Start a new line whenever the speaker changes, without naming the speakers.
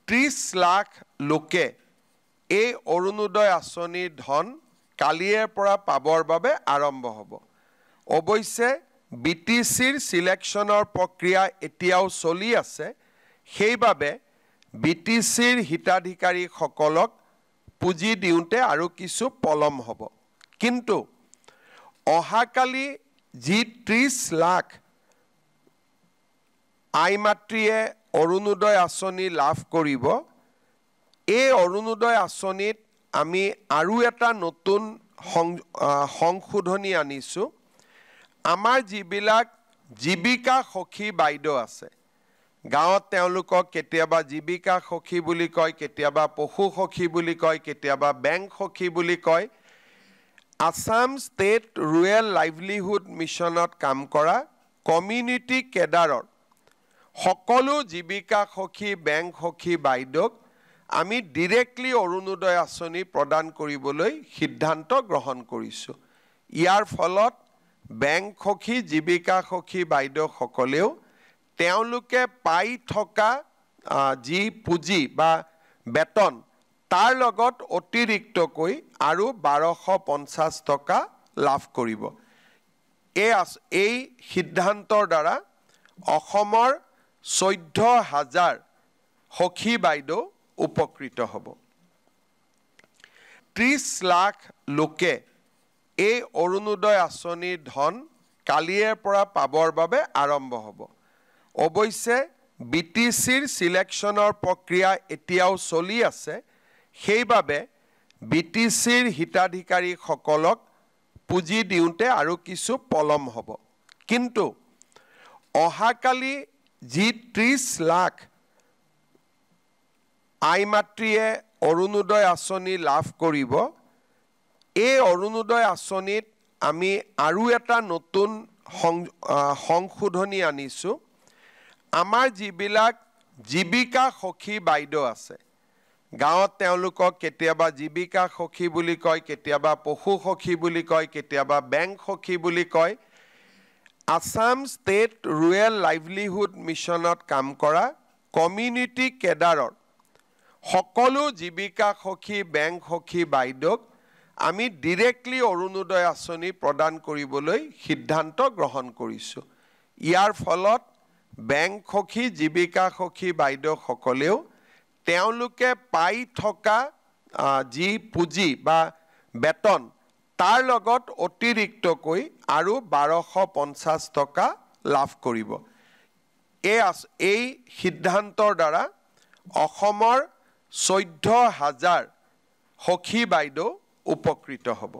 30 লাখ লোকে এই অৰুণোদয় আঁচনিৰ ধন কালিৰ পৰা পাবৰ বাবে আৰম্ভ হ'ব। অৱশ্যে বিটিচিৰ সিলেকশ্যনৰ প্ৰক্ৰিয়া এতিয়াও চলি আছে, সেইবাবে বিটিচিৰ হিতাধিকাৰীসকলক পুঁজি দিওঁতে আৰু কিছু পলম হ'ব। কিন্তু অহাকালি যি 30 লাখ আই মাতৃয়ে অৰুণোদয় আঁচনি লাভ কৰিব, এই অৰুণোদয় আঁচনিত আমি আৰু এটা নতুন সংশোধনী আনিছোঁ। আমাৰ যিবিলাক জীৱিকা সখী বাইদেউ আছে, গাঁৱত তেওঁলোকক কেতিয়াবা জীৱিকা সখী বুলি কয়, কেতিয়াবা পশু সখী বুলি কয়, কেতিয়াবা বেংক সখী বুলি কয়। আসাম ষ্টেট ৰুৰেল লাইভলিহুড মিছনত কাম কৰা কমিউনিটি কেডাৰৰ সকলো জীৱিকা সখী বেংক সখী বাইদেউক আমি ডিৰেক্টলি অৰুণোদয় আঁচনি প্ৰদান কৰিবলৈ সিদ্ধান্ত গ্ৰহণ কৰিছোঁ। ইয়াৰ ফলত বেংক সখী জীৱিকা সখী বাইদেউসকলেও তেওঁলোকে পাই থকা যি পুঁজি বা বেতন তাৰ লগত অতিৰিক্তকৈ আৰু 1250 টকা লাভ কৰিব। এই সিদ্ধান্তৰ দ্বাৰা অসমৰ 14,000 সখী বাইদেউ উপকৃত হ'ব। 30 লাখ লোকে এই অৰুণোদয় আঁচনিৰ ধন কালিৰ পৰা পাবৰ বাবে আৰম্ভ হ'ব। অৱশ্যে বিটিচিৰ সিলেকশ্যনৰ প্ৰক্ৰিয়া এতিয়াও চলি আছে, সেইবাবে বিটিচিৰ হিতাধিকাৰীসকলক পুঁজি দিওঁতে আৰু কিছু পলম হ'ব। কিন্তু অহাকালি যি 30 লাখ আই মাতৃয়ে অৰুণোদয় আঁচনি লাভ কৰিব, এই অৰুণোদয় আঁচনিত আমি আৰু এটা নতুন সংশোধনী আনিছোঁ। আমাৰ যিবিলাক জীৱিকা সখী বাইদেউ আছে, গাঁৱত তেওঁলোকক কেতিয়াবা জীৱিকা সখী বুলি কয়, কেতিয়াবা পশু সখী বুলি কয়, কেতিয়াবা বেংক সখী বুলি কয়। আসাম ষ্টেট ৰুৰেল লাইভলিহুড মিছনত কাম কৰা কমিউনিটি কেডাৰৰ সকলো জীৱিকা সখী বেংক সখী বাইদেউক আমি ডিৰেক্টলি অৰুণোদয় আঁচনি প্ৰদান কৰিবলৈ সিদ্ধান্ত গ্ৰহণ কৰিছোঁ। ইয়াৰ ফলত বেংক সখী জীৱিকা সখী বাইদেউসকলেও তেওঁলোকে পাই থকা যি পুঁজি বা বেতন তাৰ লগত অতিৰিক্তকৈ আৰু 1250 টকা লাভ কৰিব। এই সিদ্ধান্তৰ দ্বাৰা অসমৰ 14,000 সখী বাইদেউ উপকৃত হ'ব।